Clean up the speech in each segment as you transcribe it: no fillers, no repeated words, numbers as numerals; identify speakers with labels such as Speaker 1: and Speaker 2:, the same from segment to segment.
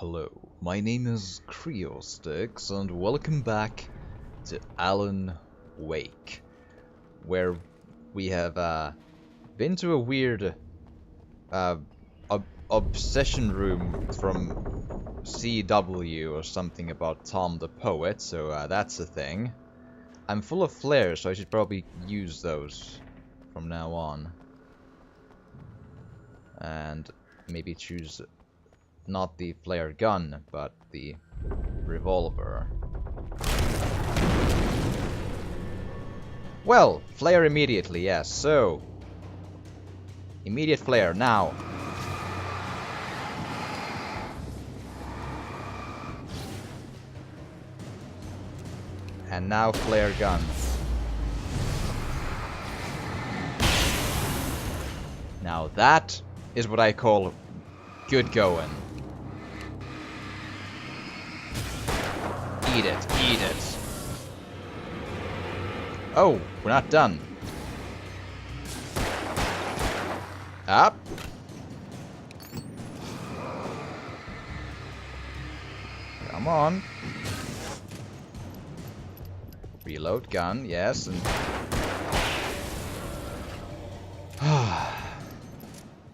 Speaker 1: Hello, my name is Creostix, and welcome back to Alan Wake, where we have been to a weird obsession room from CW or something about Tom the Poet, so that's a thing. I'm full of flares, so I should probably use those from now on. And maybe choose not the flare gun, but the revolver. Well, flare immediately, yes, so... Immediate flare, now! And now flare gun. Now that is what I call good going. Eat it, eat it. Oh, we're not done. Up. Come on. Reload gun, yes, and...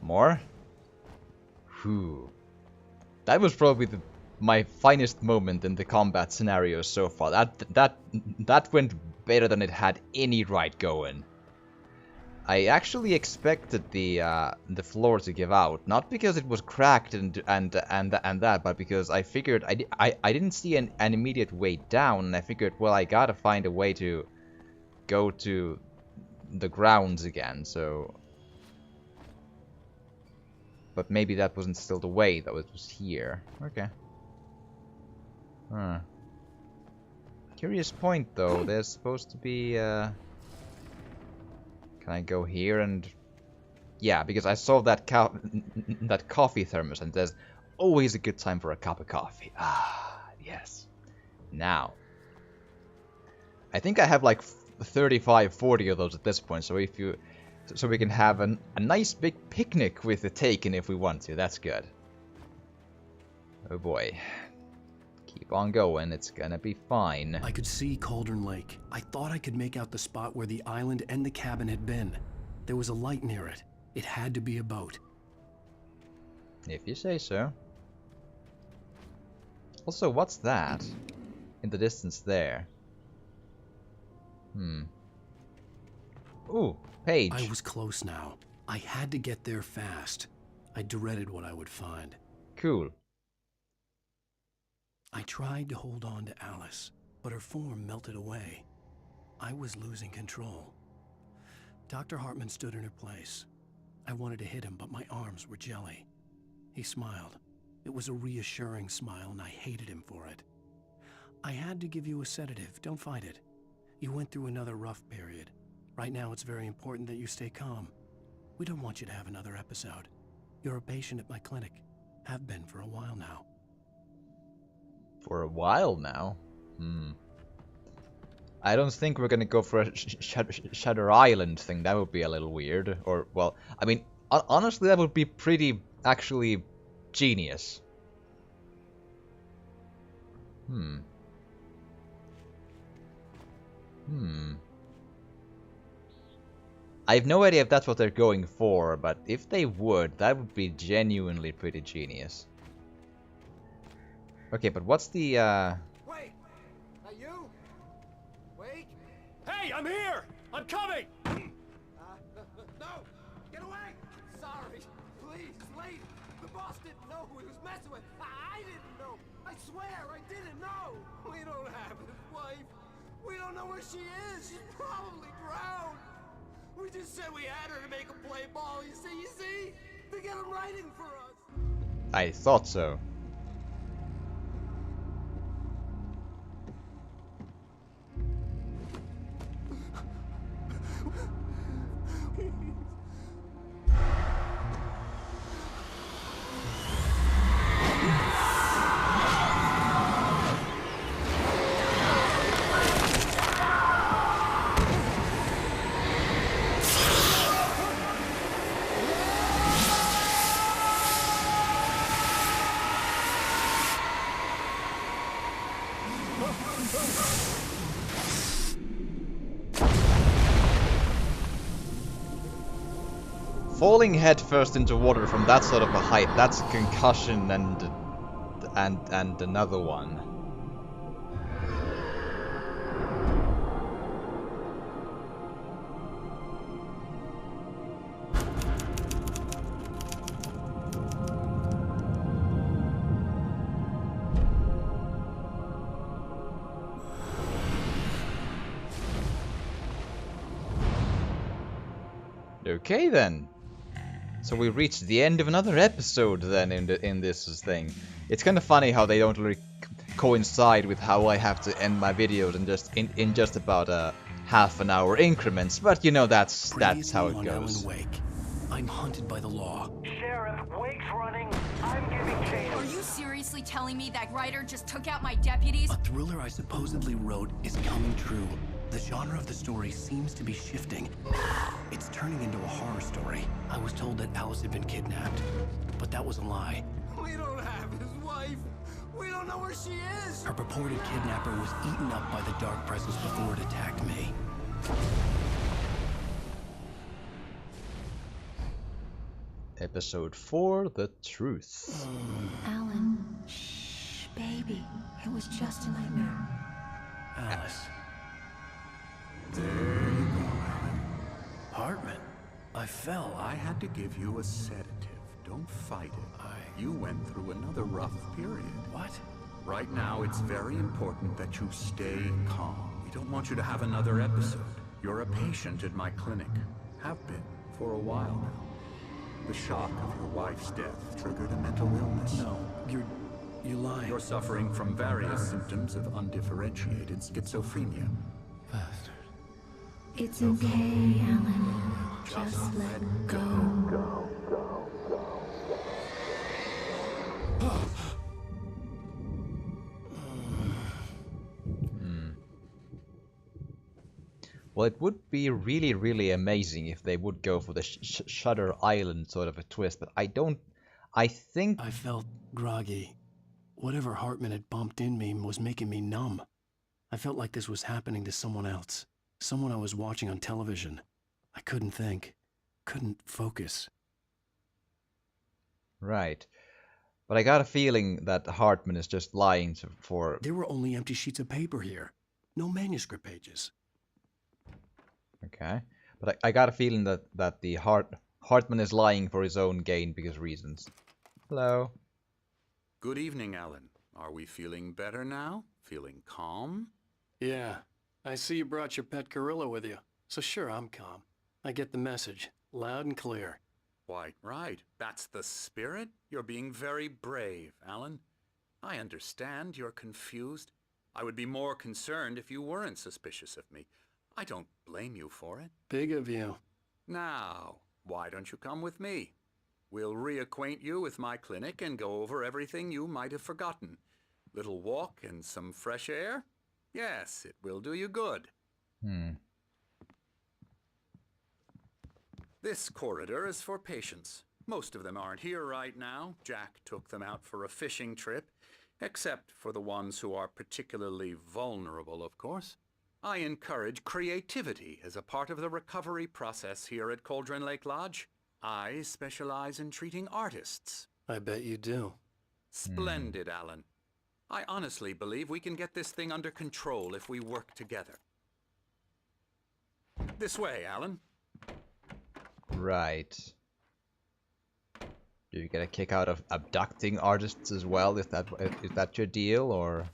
Speaker 1: More? Whew. That was probably my finest moment in the combat scenario so far. That went better than it had any right going. I actually expected the floor to give out, not because it was cracked and that, but because I figured I didn't see an immediate way down, and I figured, well, I gotta find a way to go to the grounds again. So, but maybe that wasn't still the way, though. It was here. Okay. Huh. Curious point, though. There's supposed to be, Can I go here and... Yeah, because I saw that that coffee thermos, and there's always a good time for a cup of coffee. Ah, yes. Now. I think I have like 35, 40 of those at this point, so if you... So we can have a nice big picnic with the Taken if we want to. That's good. Oh boy. Keep on going, it's gonna be fine.
Speaker 2: I could see Cauldron Lake. I thought I could make out the spot where the island and the cabin had been. There was a light near it. It had to be a boat.
Speaker 1: If you say so. Also, what's that? In the distance there. Ooh, page.
Speaker 2: I was close now. I had to get there fast. I dreaded what I would find.
Speaker 1: Cool.
Speaker 2: I tried to hold on to Alice, but her form melted away. I was losing control. Dr. Hartman stood in her place. I wanted to hit him, but my arms were jelly. He smiled. It was a reassuring smile, and I hated him for it. I had to give you a sedative. Don't fight it. You went through another rough period. Right now, it's very important that you stay calm. We don't want you to have another episode. You're a patient at my clinic. Have been for a while now.
Speaker 1: For a while now? I don't think we're gonna go for a Shutter Island thing. That would be a little weird. Or, well, I mean, honestly, that would be pretty, actually, genius. I have no idea if that's what they're going for, but if they would, that would be genuinely pretty genius. Okay, but what's the,
Speaker 3: Wait! Are you? Wait!
Speaker 4: Hey, I'm here! I'm coming!
Speaker 3: No! Get away! Sorry! Please, lady! The boss didn't know who he was messing with! I didn't know! I swear, I didn't know! We don't have his wife! We don't know where she is! She's probably drowned! We just said we had her to make him play ball, you see? To get him writing for us!
Speaker 1: I thought so. Falling headfirst into water from that sort of a height, that's a concussion and another one. Okay then. So we reached the end of another episode then in this thing. It's kind of funny how they don't really coincide with how I have to end my videos in just about half an hour increments, but you know that's how it goes.
Speaker 2: Alan Wake. I'm hunted by the law.
Speaker 5: Sheriff, Wake's running. I'm giving chase.
Speaker 6: Are you seriously telling me that writer just took out my deputies?
Speaker 2: A thriller I supposedly wrote is coming true. The genre of the story seems to be shifting. It's turning into a horror story. I was told that Alice had been kidnapped, but that was a lie.
Speaker 3: We don't have his wife. We don't know where she is.
Speaker 2: Her purported kidnapper was eaten up by the dark presence before it attacked me.
Speaker 1: Episode 4, The Truth.
Speaker 6: Alan, shh, baby. It was just a nightmare.
Speaker 2: Alice. There you go, Alan. Hartman, I fell.
Speaker 7: I had to give you a sedative. Don't fight it. You went through another rough period.
Speaker 2: What?
Speaker 7: Right now, it's very important that you stay calm. We don't want you to have another episode. You're a patient at my clinic. Have been for a while now. The shock of your wife's death triggered a mental illness.
Speaker 2: No, you're lying.
Speaker 7: You're suffering from various symptoms of undifferentiated schizophrenia.
Speaker 2: Bastard.
Speaker 6: It's okay, Alan. Just let go.
Speaker 1: Well, it would be really, really amazing if they would go for the Shutter Island sort of a twist, but I think...
Speaker 2: I felt groggy. Whatever Hartman had bumped in me was making me numb. I felt like this was happening to someone else. Someone I was watching on television. I couldn't think. Couldn't focus.
Speaker 1: Right. But I got a feeling that Hartman is just lying for...
Speaker 2: There were only empty sheets of paper here. No manuscript pages.
Speaker 1: Okay. But I got a feeling that the Hartman is lying for his own gain because reasons. Hello.
Speaker 7: Good evening, Alan. Are we feeling better now? Feeling calm?
Speaker 2: Yeah. I see you brought your pet gorilla with you. So sure, I'm calm. I get the message. Loud and clear.
Speaker 7: Quite right. That's the spirit. You're being very brave, Alan. I understand you're confused. I would be more concerned if you weren't suspicious of me. I don't blame you for it.
Speaker 2: Big of you.
Speaker 7: Now, why don't you come with me? We'll reacquaint you with my clinic and go over everything you might have forgotten. Little walk and some fresh air? Yes, it will do you good. This corridor is for patients. Most of them aren't here right now. Jack took them out for a fishing trip, except for the ones who are particularly vulnerable, of course. I encourage creativity as a part of the recovery process here at Cauldron Lake Lodge. I specialize in treating artists.
Speaker 2: I bet you do.
Speaker 7: Splendid, Alan. I honestly believe we can get this thing under control if we work together. This way, Alan.
Speaker 1: Right. Do you get a kick out of abducting artists as well? Is that your deal, or?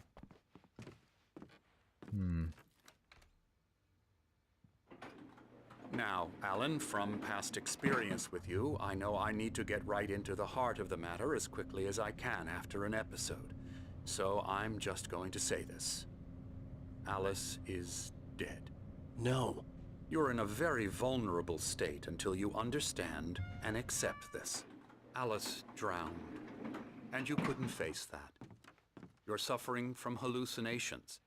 Speaker 7: Now, Alan, from past experience with you, I know I need to get right into the heart of the matter as quickly as I can after an episode. So I'm just going to say this. Alice is dead.
Speaker 2: No.
Speaker 7: You're in a very vulnerable state until you understand and accept this. Alice drowned, and you couldn't face that. You're suffering from hallucinations,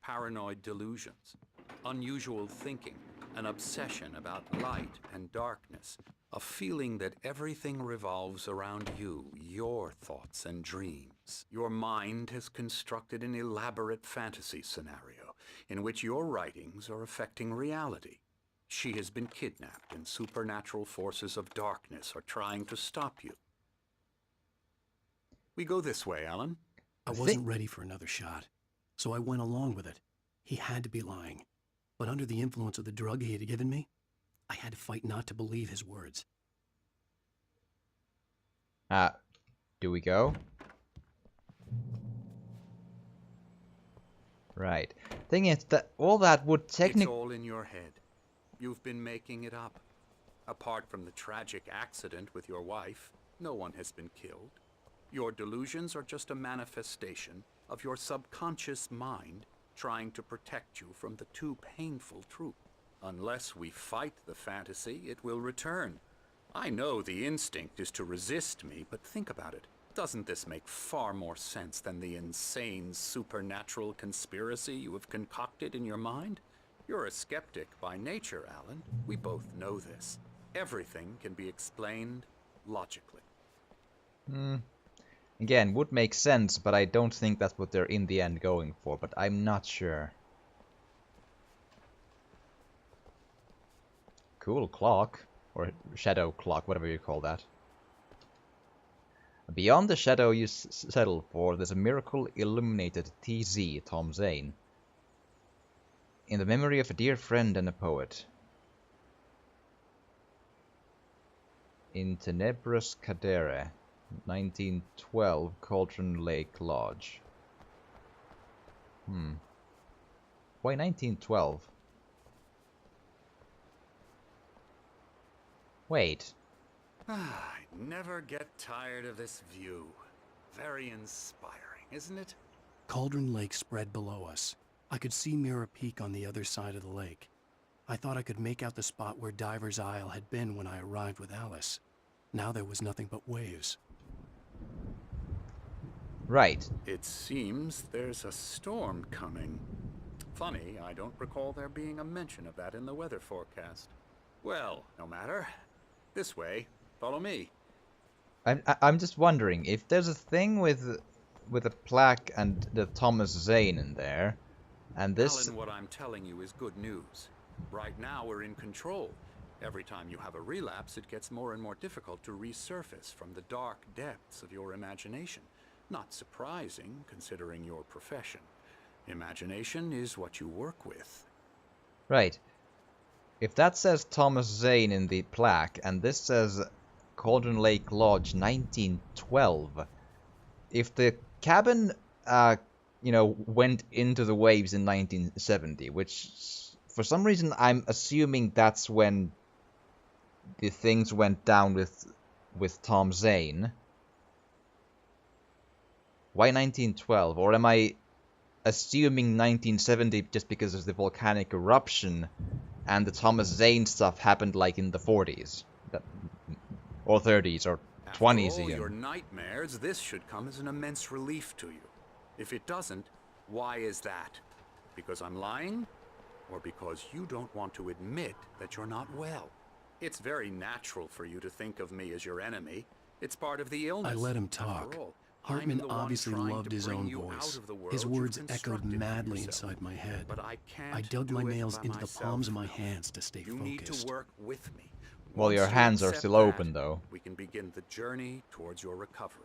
Speaker 7: paranoid delusions, unusual thinking, an obsession about light and darkness, A feeling that everything revolves around you, your thoughts and dreams. Your mind has constructed an elaborate fantasy scenario in which your writings are affecting reality. She has been kidnapped and supernatural forces of darkness are trying to stop you. We go this way, Alan.
Speaker 2: I wasn't ready for another shot, so I went along with it. He had to be lying. But under the influence of the drug he had given me, I had to fight not to believe his words.
Speaker 1: Do we go? Right. Thing is that all that would
Speaker 7: It's
Speaker 1: technically...
Speaker 7: all in your head. You've been making it up. Apart from the tragic accident with your wife, no one has been killed. Your delusions are just a manifestation of your subconscious mind trying to protect you from the too painful truth. Unless we fight the fantasy, it will return. I know the instinct is to resist me, but think about it. Doesn't this make far more sense than the insane supernatural conspiracy you have concocted in your mind? You're a skeptic by nature, Alan. We both know this. Everything can be explained logically.
Speaker 1: Again, would make sense, but I don't think that's what they're in the end going for, but I'm not sure. Cool clock. Or shadow clock, whatever you call that. Beyond the shadow you settle for, there's a miracle illuminated TZ, Tom Zane. In the memory of a dear friend and a poet. In Tenebris Cadere, 1912, Cauldron Lake Lodge. Why 1912? Wait.
Speaker 7: I never get tired of this view. Very inspiring, isn't it?
Speaker 2: Cauldron Lake spread below us. I could see Mirror Peak on the other side of the lake. I thought I could make out the spot where Diver's Isle had been when I arrived with Alice. Now there was nothing but waves.
Speaker 1: Right.
Speaker 7: It seems there's a storm coming. Funny, I don't recall there being a mention of that in the weather forecast. Well, no matter. This way. Follow me.
Speaker 1: I'm just wondering if there's a thing with a plaque and the Thomas Zane in there, and this.
Speaker 7: Alan, what I'm telling you is good news. Right now we're in control. Every time you have a relapse, it gets more and more difficult to resurface from the dark depths of your imagination. Not surprising, considering your profession. Imagination is what you work with.
Speaker 1: Right. If that says Thomas Zane in the plaque, and this says Cauldron Lake Lodge 1912, if the cabin, went into the waves in 1970, which for some reason I'm assuming that's when the things went down with Tom Zane. Why 1912? Or am I assuming 1970 just because of the volcanic eruption and the Thomas Zane stuff happened like in the 40s? Or 30s, or 20s
Speaker 7: After all
Speaker 1: even.
Speaker 7: your nightmares, this should come as an immense relief to you. If it doesn't, why is that? Because I'm lying? Or because you don't want to admit that you're not well? It's very natural for you to think of me as your enemy. It's part of the illness.
Speaker 2: I let him
Speaker 7: After
Speaker 2: talk.
Speaker 7: all,
Speaker 2: Hartman
Speaker 7: I'm the one
Speaker 2: obviously
Speaker 7: trying
Speaker 2: loved
Speaker 7: to
Speaker 2: his
Speaker 7: bring
Speaker 2: own
Speaker 7: you out
Speaker 2: voice.
Speaker 7: of the world
Speaker 2: His
Speaker 7: you've
Speaker 2: words echoed
Speaker 7: constructed for
Speaker 2: madly
Speaker 7: yourself.
Speaker 2: inside my head.
Speaker 7: But I can't
Speaker 2: I dug
Speaker 7: do
Speaker 2: my
Speaker 7: it
Speaker 2: nails
Speaker 7: by
Speaker 2: into the
Speaker 7: myself.
Speaker 2: palms of my hands to stay
Speaker 7: You need to
Speaker 2: focused.
Speaker 7: work with me.
Speaker 1: Well, your
Speaker 7: Once you
Speaker 1: hands are
Speaker 7: accept
Speaker 1: still
Speaker 7: that,
Speaker 1: open, though.
Speaker 7: We can begin the journey towards your recovery.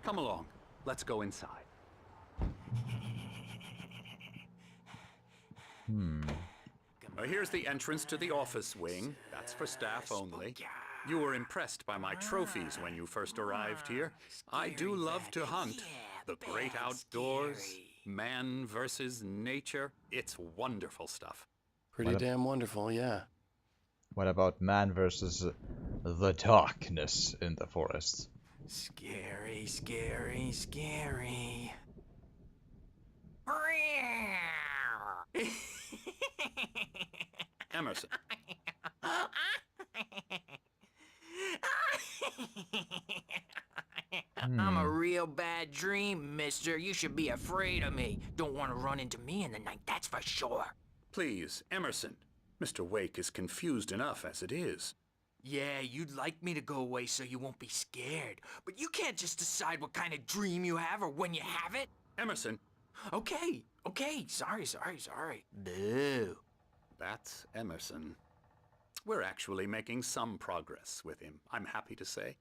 Speaker 7: Come along. Let's go inside. Here's the entrance to the office wing. That's for staff only. You were impressed by my trophies when you first arrived here. I do love to hunt. The great outdoors, man versus nature. It's wonderful stuff.
Speaker 2: Pretty damn wonderful, yeah.
Speaker 1: What about man versus the darkness in the forest?
Speaker 3: Scary, scary, scary.
Speaker 7: Emerson.
Speaker 8: I'm a real bad dream, mister. You should be afraid of me. Don't want to run into me in the night, that's for sure.
Speaker 7: Please, Emerson. Mr. Wake is confused enough as it is.
Speaker 8: Yeah, you'd like me to go away so you won't be scared. But you can't just decide what kind of dream you have or when you have it.
Speaker 7: Emerson,
Speaker 8: Okay, sorry. Boo.
Speaker 7: that's Emerson. We're actually making some progress with him, I'm happy to say.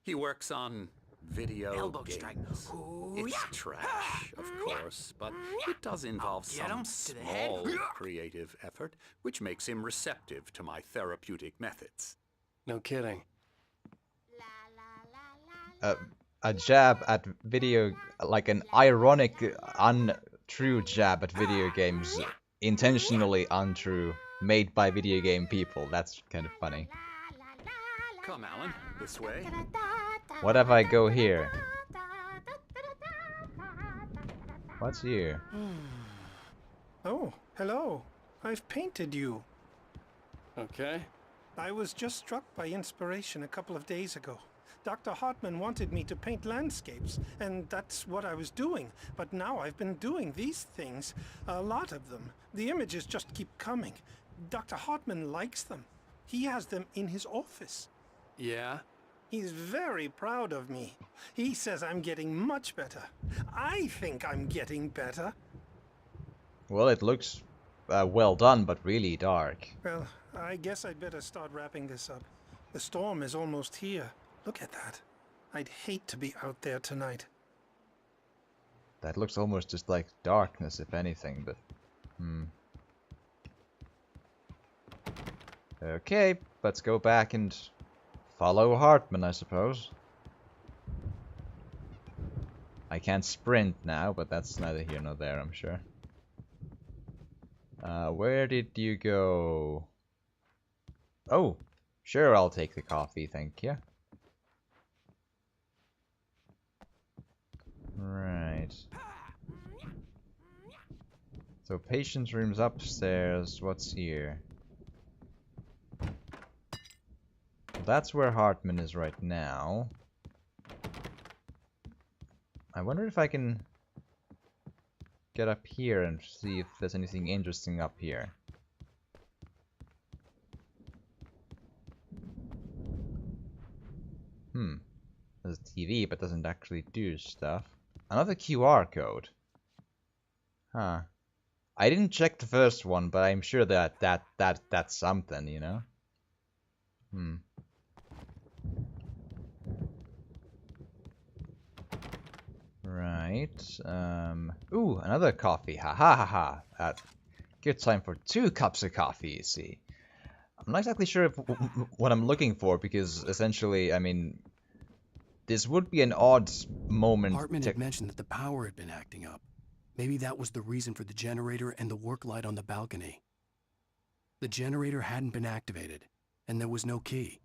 Speaker 7: He works on video
Speaker 8: Elbow
Speaker 7: games.
Speaker 8: strike. Ooh,
Speaker 7: It's
Speaker 8: yeah.
Speaker 7: trash, of course, but it does involve
Speaker 8: Get him
Speaker 7: some
Speaker 8: to the head.
Speaker 7: small creative effort, which makes him receptive to my therapeutic methods.
Speaker 2: No kidding.
Speaker 1: A jab at video, like an ironic, untrue jab at video games, intentionally untrue, made by video game people. That's kind of funny.
Speaker 7: Come, Alan, this way.
Speaker 1: What if I go here? What's here?
Speaker 9: Oh, hello. I've painted you.
Speaker 2: Okay.
Speaker 9: I was just struck by inspiration a couple of days ago. Dr. Hartman wanted me to paint landscapes, and that's what I was doing. But now I've been doing these things, a lot of them. The images just keep coming. Dr. Hartman likes them. He has them in his office.
Speaker 2: Yeah?
Speaker 9: He's very proud of me. He says I'm getting much better. I think I'm getting better.
Speaker 1: Well, it looks well done, but really dark.
Speaker 9: Well, I guess I'd better start wrapping this up. The storm is almost here. Look at that. I'd hate to be out there tonight.
Speaker 1: That looks almost just like darkness, if anything, but... Okay, let's go back and follow Hartman, I suppose. I can't sprint now, but that's neither here nor there, I'm sure. Where did you go? Oh, sure, I'll take the coffee, thank you. Right. So patient's room's upstairs. What's here? That's where Hartman is right now. I wonder if I can get up here and see if there's anything interesting up here. There's a TV, but doesn't actually do stuff. Another QR code. Huh. I didn't check the first one, but I'm sure that's something, you know? Right. Ooh, another coffee. Ha ha ha ha. Good time for 2 cups of coffee, you see. I'm not exactly sure what I'm looking for, because essentially, I mean, this would be an odd moment.
Speaker 2: Hartman had mentioned that the power had been acting up. Maybe that was the reason for the generator and the work light on the balcony. The generator hadn't been activated, and there was no key.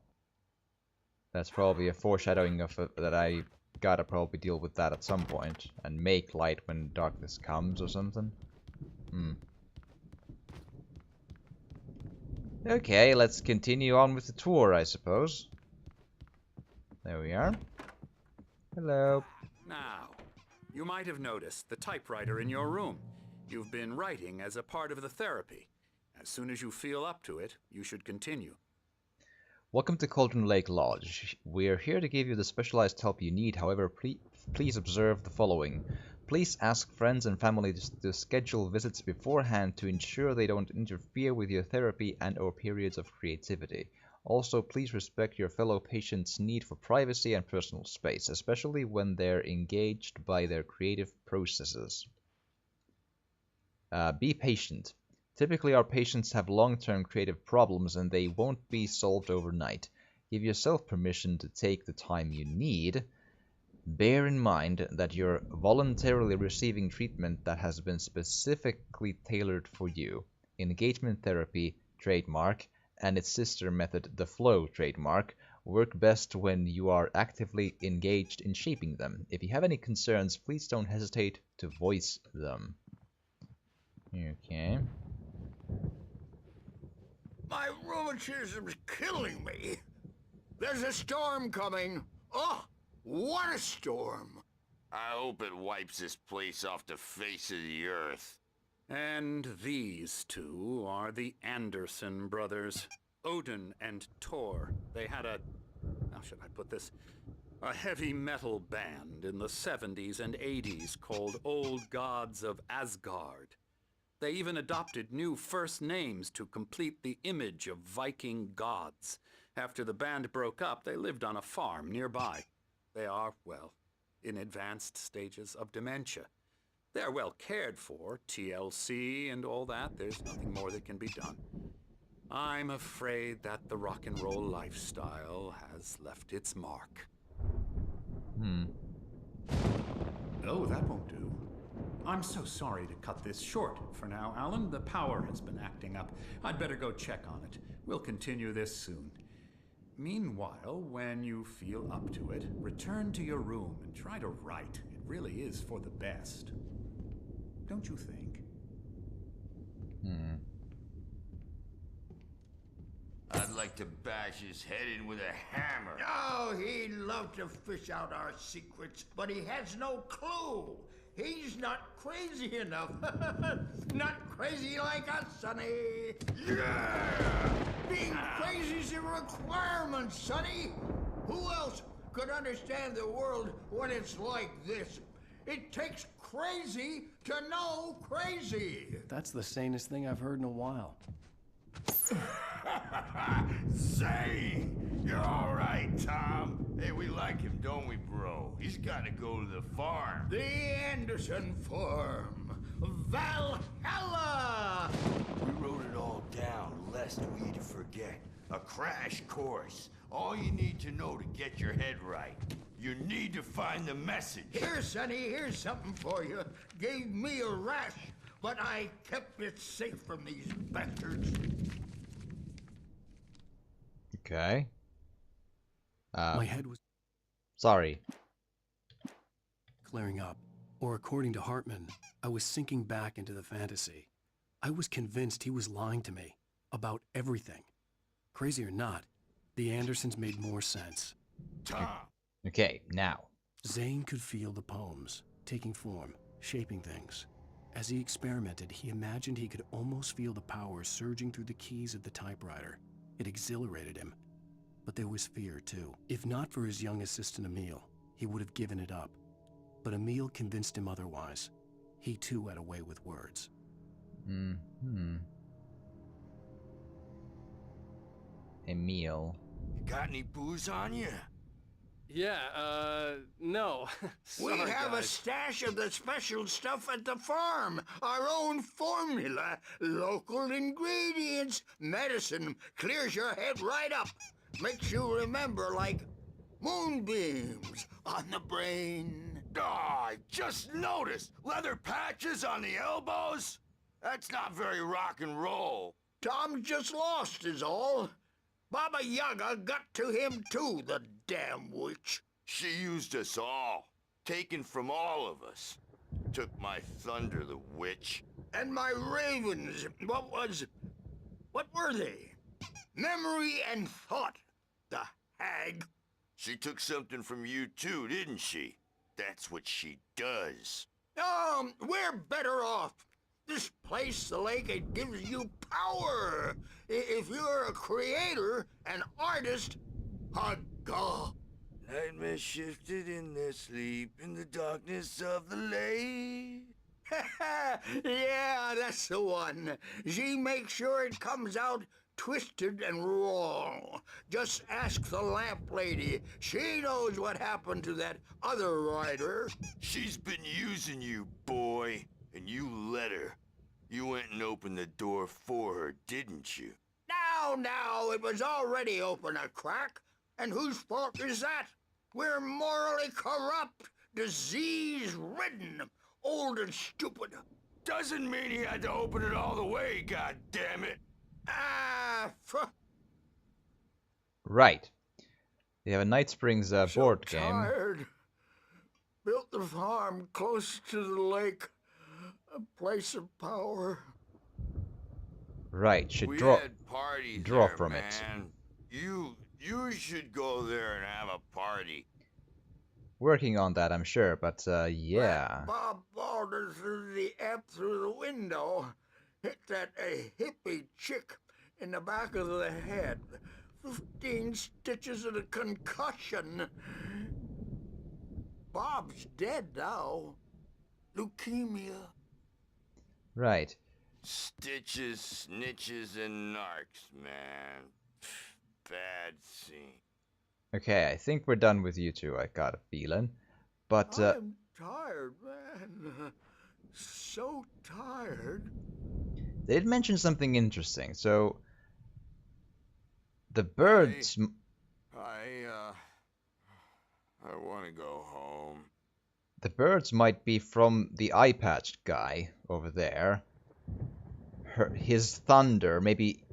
Speaker 1: That's probably a foreshadowing of that I gotta probably deal with that at some point, and make light when darkness comes or something. Okay, let's continue on with the tour, I suppose. There we are. Hello.
Speaker 7: Now, you might have noticed the typewriter in your room. You've been writing as a part of the therapy. As soon as you feel up to it, you should continue.
Speaker 1: Welcome to Cauldron Lake Lodge. We're here to give you the specialized help you need. However, please observe the following. Please ask friends and family to schedule visits beforehand to ensure they don't interfere with your therapy and/or periods of creativity. Also, please respect your fellow patients' need for privacy and personal space, especially when they're engaged by their creative processes. Be patient. Typically, our patients have long-term creative problems and they won't be solved overnight. Give yourself permission to take the time you need. Bear in mind that you're voluntarily receiving treatment that has been specifically tailored for you. Engagement therapy, trademark, and its sister method, the flow trademark, work best when you are actively engaged in shaping them. If you have any concerns, please don't hesitate to voice them. Okay.
Speaker 10: My rheumatism's killing me. There's a storm coming. Oh, What a storm!
Speaker 11: I hope it wipes this place off the face of the earth.
Speaker 7: And these two are the Anderson brothers, Odin and Thor. They had how should I put this? A heavy metal band in the 70s and 80s called Old Gods of Asgard. They even adopted new first names to complete the image of Viking gods. After the band broke up, they lived on a farm nearby. They are, well, in advanced stages of dementia. They're well cared for, TLC and all that. There's nothing more that can be done. I'm afraid that the rock and roll lifestyle has left its mark.
Speaker 12: Oh, that won't do. I'm so sorry to cut this short for now, Alan. The power has been acting up. I'd better go check on it. We'll continue this soon. Meanwhile, when you feel up to it, return to your room and try to write. It really is for the best. Don't you think?
Speaker 11: I'd like to bash his head in with a hammer.
Speaker 10: Oh, he'd love to fish out our secrets, but he has no clue. He's not crazy enough. Not crazy like us, Sonny. Yeah! Being crazy's a requirement, Sonny. Who else could understand the world when it's like this? It takes crazy to know crazy.
Speaker 2: That's the sanest thing I've heard in a while.
Speaker 11: Zane! You're all right, Tom. Hey, we like him, don't we, bro? He's got to go to the farm.
Speaker 10: The Anderson farm. Valhalla!
Speaker 11: We wrote it all down, lest we forget. A crash course. All you need to know to get your head right. You need to find the message.
Speaker 10: Here, Sonny, here's something for you. Gave me a rash, but I kept it safe from these bastards.
Speaker 1: Okay.
Speaker 2: My head was
Speaker 1: Sorry.
Speaker 2: clearing up. Or according to Hartman, I was sinking back into the fantasy. I was convinced he was lying to me about everything. Crazy or not, the Andersons made more sense.
Speaker 11: Tom!
Speaker 1: Okay, now.
Speaker 2: Zane could feel the poems, taking form, shaping things. As he experimented, he imagined he could almost feel the power surging through the keys of the typewriter. It exhilarated him. But there was fear, too. If not for his young assistant Emil, he would have given it up. But Emil convinced him otherwise. He, too, had a way with words.
Speaker 1: Emil.
Speaker 11: You got any booze on you?
Speaker 4: Yeah, no.
Speaker 10: We
Speaker 4: Sorry,
Speaker 10: have a
Speaker 4: guys.
Speaker 10: stash of the special stuff at the farm. Our own formula. Local ingredients. Medicine clears your head right up. Makes you remember like moonbeams on the brain.
Speaker 11: Oh, I just noticed. Leather patches on the elbows? That's not very rock and roll.
Speaker 10: Tom just lost is all. Baba Yaga got to him too, the damn witch.
Speaker 11: She used us all. Taken from all of us. Took my thunder, the witch.
Speaker 10: And my ravens, what were they? Memory and thought, the hag.
Speaker 11: She took something from you too, didn't she? That's what she does.
Speaker 10: We're better off. This place, the lake, it gives you power. If you're a creator, an artist, a god.
Speaker 11: Nightmare shifted in their sleep in the darkness of the lake.
Speaker 10: Yeah, that's the one. She makes sure it comes out twisted and wrong. Just ask the lamp lady. She knows what happened to that other rider.
Speaker 11: She's been using you, boy, and you let her. You went and opened the door for her, didn't you?
Speaker 10: Now, it was already open a crack. And whose fault is that? We're morally corrupt, disease-ridden, old and stupid.
Speaker 11: Doesn't mean he had to open it all the way, goddammit.
Speaker 1: Right. They have a Night Springs board game.
Speaker 10: Tired. Built the farm close to the lake. A place of power.
Speaker 1: Right, should
Speaker 11: We
Speaker 1: draw
Speaker 11: had parties
Speaker 1: draw
Speaker 11: there,
Speaker 1: from
Speaker 11: man.
Speaker 1: it.
Speaker 11: You should go there and have a party.
Speaker 1: working on that, I'm sure, but yeah.
Speaker 10: Bob Balder threw the app through the window. Hit that hippie chick in the back of the head. 15 stitches and a concussion. Bob's dead now. Leukemia.
Speaker 1: Right.
Speaker 11: Stitches, snitches, and narcs, man. Bad scene.
Speaker 1: Okay, I think we're done with you two, I got a feeling. But,
Speaker 10: I'm tired, man. So tired.
Speaker 1: they did mention something interesting, so... The birds...
Speaker 11: I want to go home.
Speaker 1: The birds might be from the eye patch guy over there. His thunder, maybe...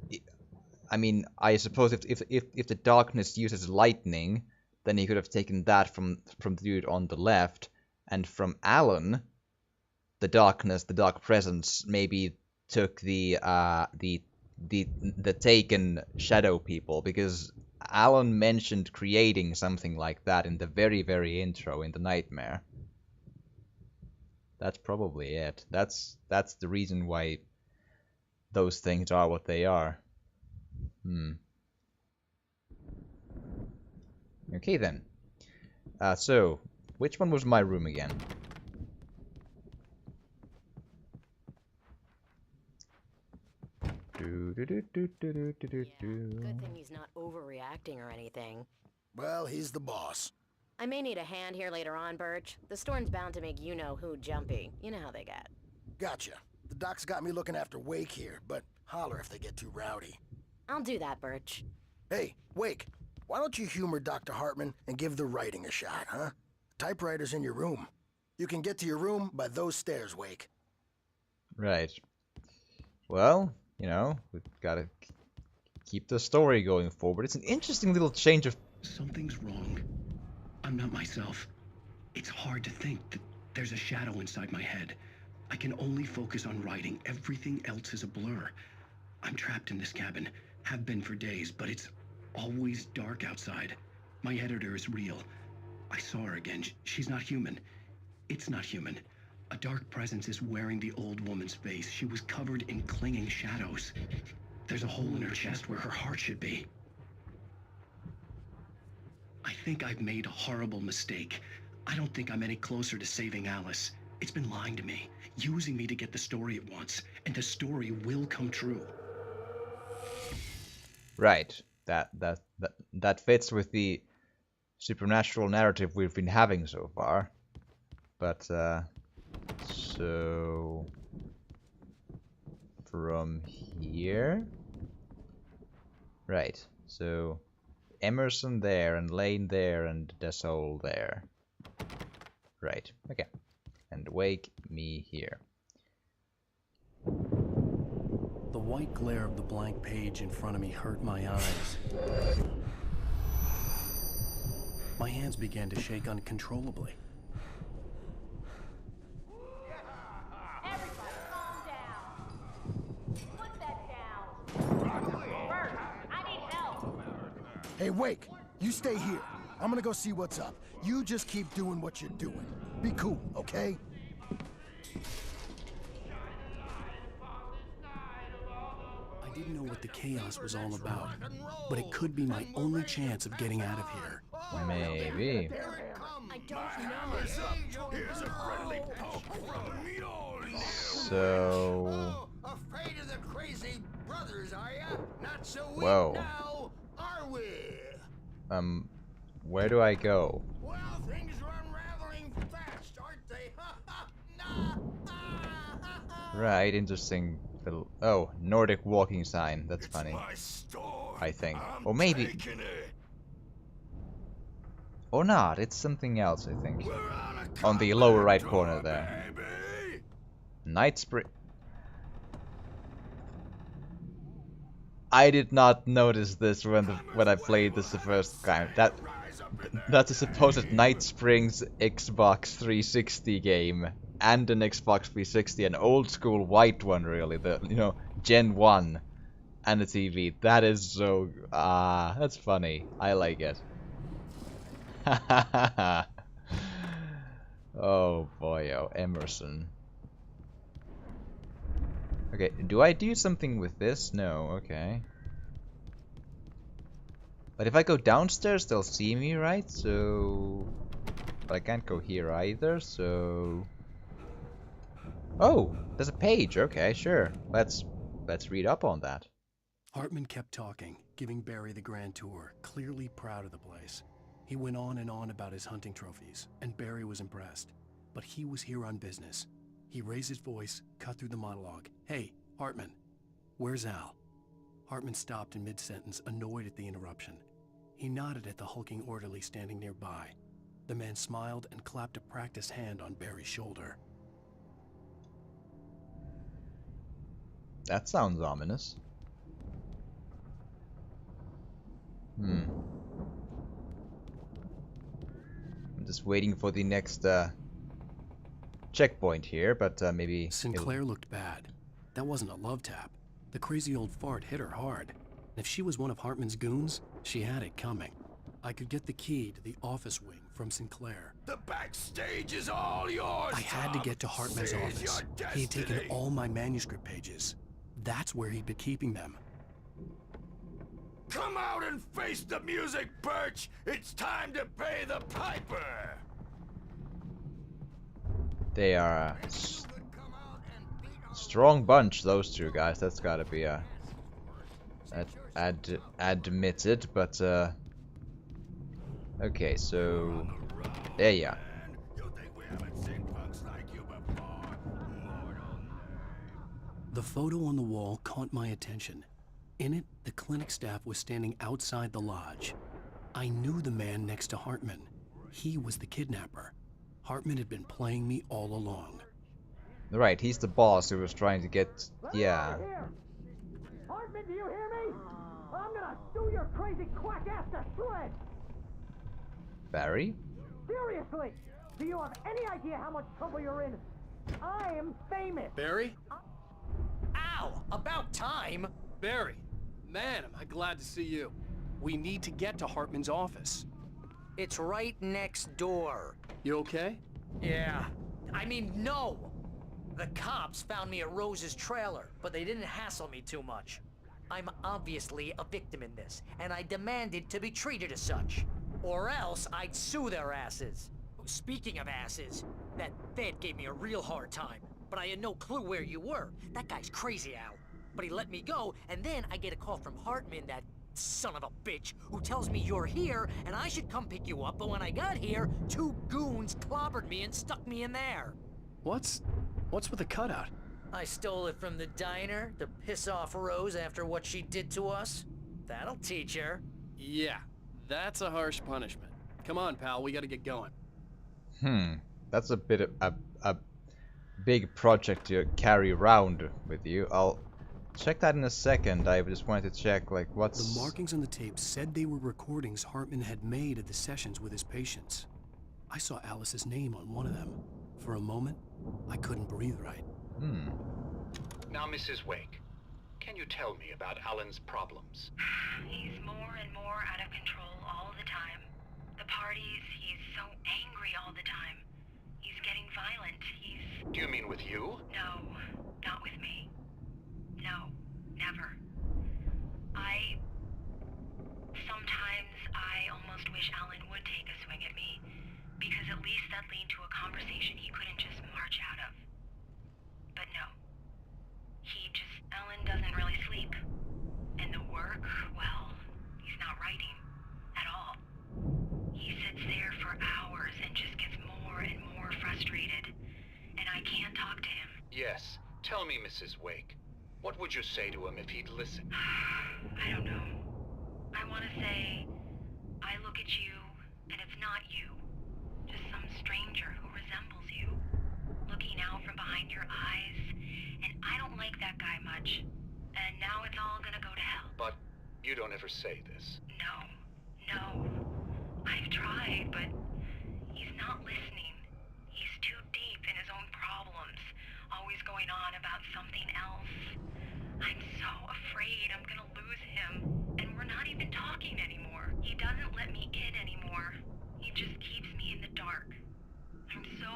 Speaker 1: I mean, I suppose if the darkness uses lightning, then he could have taken that from the dude on the left, and from Alan, the darkness, the dark presence, maybe took the taken shadow people, because Alan mentioned creating something like that in the very, very intro in the nightmare. That's probably it. That's the reason why those things are what they are. Okay then. So, which one was my room again?
Speaker 13: Good thing he's not overreacting or anything.
Speaker 14: Well, he's the boss.
Speaker 13: I may need a hand here later on, Birch. The storm's bound to make you-know-who jumpy. You know how they get.
Speaker 14: Gotcha. The doc's got me looking after Wake here, but holler if they get too rowdy.
Speaker 13: I'll do that, Birch.
Speaker 14: Hey, Wake, why don't you humor Dr. Hartman and give the writing a shot, huh? Typewriter's in your room. You can get to your room by those stairs, Wake.
Speaker 1: Right. Well, you know, we've got to keep the story going forward. It's an interesting little change of...
Speaker 2: Something's wrong. I'm not myself. It's hard to think that there's a shadow inside my head. I can only focus on writing. Everything else is a blur. I'm trapped in this cabin. Have been for days, but it's always dark outside. My editor is real. I saw her again. She's not human. It's not human. A dark presence is wearing the old woman's face. She was covered in clinging shadows. There's a hole in her chest where her heart should be. I think I've made a horrible mistake. I don't think I'm any closer to saving Alice. It's been lying to me, using me to get the story it wants, and the story will come true.
Speaker 1: Right. That fits with the supernatural narrative we've been having so far. But, so... From here? Right. So, Emerson there, and Lane there, and Desol there. Right. Okay. And Wake me here.
Speaker 2: The white glare of the blank page in front of me hurt my eyes. My hands began to shake uncontrollably.
Speaker 13: Everybody calm down. Put that down. Bert, I need help.
Speaker 14: Hey, Wake, you stay here. I'm gonna go see what's up. You just keep doing what you're doing. Be cool, okay?
Speaker 2: I didn't know what the chaos was all about, but it could be my only chance of getting out of here.
Speaker 1: Maybe.
Speaker 13: I don't know.
Speaker 10: Here's a friendly poke from Mjolnir.
Speaker 1: So...
Speaker 10: Afraid of the crazy brothers, are ya? Not so weak
Speaker 1: Whoa.
Speaker 10: now, are we?
Speaker 1: Where do I go?
Speaker 10: Well, things are unraveling fast, aren't they?
Speaker 1: Right, interesting. Oh, Nordic walking sign. That's funny. I think. Or maybe... Or not, it's something else, I think. On the lower right corner there. Night Spring... I did not notice this when I played this the first time. That's a supposed Night Springs Xbox 360 game. And an Xbox 360, an old school white one really, the Gen 1 and a TV. That is so that's funny. I like it. Oh boy, oh, Emerson. Okay, do I do something with this? No, okay. But if I go downstairs, they'll see me, right? So... But I can't go here either, so... Oh! There's a page, okay, sure. Let's read up on that.
Speaker 2: Hartman kept talking, giving Barry the grand tour, clearly proud of the place. He went on and on about his hunting trophies, and Barry was impressed. But he was here on business. He raised his voice, cut through the monologue. Hey, Hartman, where's Al? Hartman stopped in mid-sentence, annoyed at the interruption. He nodded at the hulking orderly standing nearby. The man smiled and clapped a practiced hand on Barry's shoulder.
Speaker 1: That sounds ominous. I'm just waiting for the next checkpoint here, but maybe...
Speaker 2: Sinclair looked bad. That wasn't a love tap. The crazy old fart hit her hard. And if she was one of Hartman's goons, she had it coming. I could get the key to the office wing from Sinclair.
Speaker 11: The backstage is all yours.
Speaker 2: I had to get to Hartman's office. He had taken all my manuscript pages. That's where he'd been keeping them.
Speaker 11: Come out and face the music, Birch! It's time to pay the piper!
Speaker 1: They are a strong bunch, those two guys. That's gotta be a... admitted, but okay, so... There you are.
Speaker 2: The photo on the wall caught my attention. In it, the clinic staff was standing outside the lodge. I knew the man next to Hartman. He was the kidnapper. Hartman had been playing me all along.
Speaker 1: Right, he's the boss who was trying to get... Yeah.
Speaker 3: Hartman, do you hear me? I'm gonna sue your crazy quack ass to shreds!
Speaker 1: Barry?
Speaker 3: Seriously! Do you have any idea how much trouble you're in? I am famous!
Speaker 4: Barry?
Speaker 8: Ow! About time!
Speaker 4: Barry! Man, am I glad to see you.
Speaker 2: We need to get to Hartman's office.
Speaker 8: It's right next door.
Speaker 4: You okay?
Speaker 8: Yeah. I mean, no! The cops found me at Rose's trailer, but they didn't hassle me too much. I'm obviously a victim in this, and I demanded to be treated as such. Or else I'd sue their asses. Speaking of asses, that Fed gave me a real hard time, but I had no clue where you were. That guy's crazy, Al. But he let me go, and then I get a call from Hartman, that son of a bitch, who tells me you're here, and I should come pick you up, but when I got here, 2 goons clobbered me and stuck me in there.
Speaker 2: What's with the cutout?
Speaker 8: I stole it from the diner to piss off Rose after what she did to us. That'll teach her.
Speaker 4: Yeah, that's a harsh punishment. Come on, pal, we gotta get going.
Speaker 1: That's a bit of a big project to carry around with you. I'll check that in a second. I just wanted to check, like, what's...
Speaker 2: The markings on the tape said they were recordings Hartman had made at the sessions with his patients. I saw Alice's name on one of them. For a moment, I couldn't breathe right.
Speaker 7: Now, Mrs. Wake, can you tell me about Alan's problems?
Speaker 6: He's more and more out of control all the time. The parties, he's so angry all the time. He's getting violent.
Speaker 7: Do you mean with you?
Speaker 6: No, not with me. No, never. Sometimes I almost wish Alan would take a swing at me, because at least that'd lead to a conversation he couldn't just march out of. But no. Alan doesn't really sleep. And the work, well, he's not writing at all. He sits there for hours and just gets more and more frustrated. And I can't talk to him.
Speaker 7: Yes. Tell me, Mrs. Wake. What would you say to him if he'd listen?
Speaker 6: I don't know. I want to say, I look at you, and it's not you. Just some stranger who resembles you. Looking out from behind your eyes. And I don't like that guy much. And now it's all gonna go to hell.
Speaker 7: But you don't ever say this.
Speaker 6: No. I've tried, but he's not listening. He's too deep in his own problems. Always going on about something else. I'm so afraid I'm gonna lose him. And we're not even talking anymore. He doesn't let me in anymore. He just keeps me in the dark. I'm so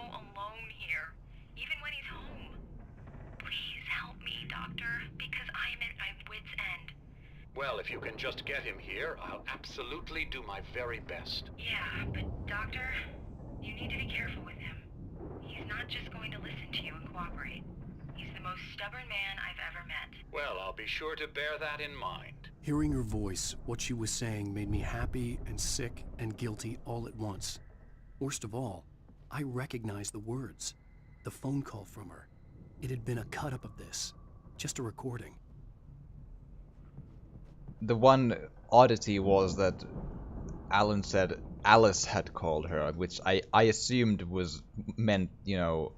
Speaker 7: Well, if you can just get him here, I'll absolutely do my very best.
Speaker 6: Yeah, but Doctor, you need to be careful with him. He's not just going to listen to you and cooperate. He's the most stubborn man I've ever met.
Speaker 7: Well, I'll be sure to bear that in mind.
Speaker 2: Hearing her voice, what she was saying made me happy and sick and guilty all at once. Worst of all, I recognized the words. The phone call from her. It had been a cut-up of this. Just a recording.
Speaker 1: The one oddity was that Alan said Alice had called her, which I assumed was meant, you know,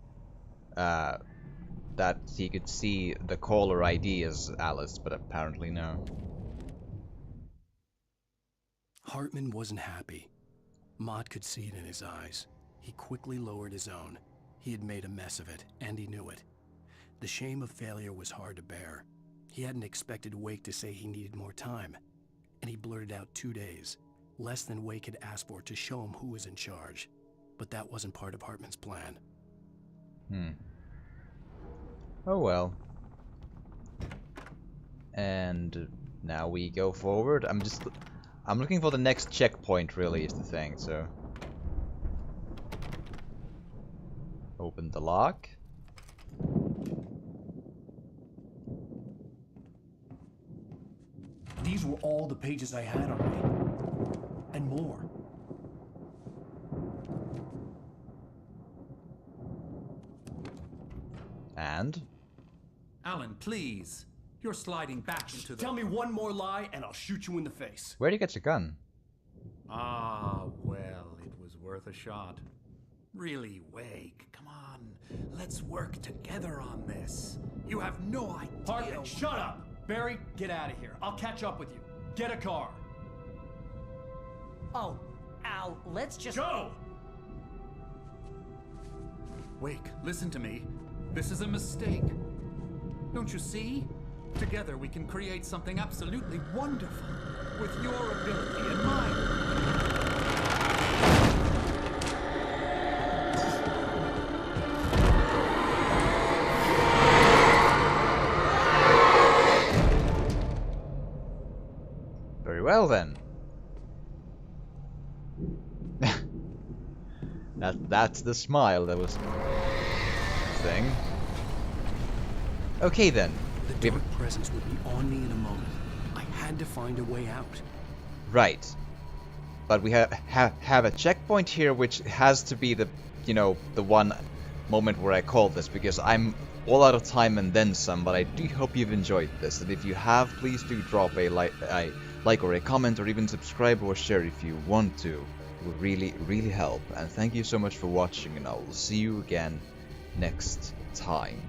Speaker 1: that he could see the caller ID as Alice, but apparently no.
Speaker 2: Hartman wasn't happy. Mott could see it in his eyes. He quickly lowered his own. He had made a mess of it, and he knew it. The shame of failure was hard to bear. He hadn't expected Wake to say he needed more time, and he blurted out 2 days, less than Wake had asked for to show him who was in charge. But that wasn't part of Hartman's plan.
Speaker 1: Oh well. And now we go forward. I'm looking for the next checkpoint, really, is the thing, so. Open the lock.
Speaker 2: These were all the pages I had on me. And more.
Speaker 1: And?
Speaker 12: Alan, please. You're sliding back into the...
Speaker 2: Tell me one more lie and I'll shoot you in the face.
Speaker 1: Where'd you get your gun?
Speaker 12: Ah, well, it was worth a shot. Really, Wake, come on. Let's work together on this. You have no idea...
Speaker 2: Hartman, shut up! Barry, get out of here. I'll catch up with you. Get a car.
Speaker 8: Oh, Al, let's just...
Speaker 2: Go!
Speaker 12: Wake, listen to me. This is a mistake. Don't you see? Together we can create something absolutely wonderful. With your ability and mine.
Speaker 1: Very well then. That's the smile that was thing. Okay then.
Speaker 2: The dark presence would be on me in a moment. I had to find a way out.
Speaker 1: Right. But we have a checkpoint here, which has to be the, you know, the one moment where I call this, because I'm all out of time and then some. But I do hope you've enjoyed this, and if you have, please do drop a like or a comment, or even subscribe or share if you want to. It would really help. And thank you so much for watching, and I will see you again next time.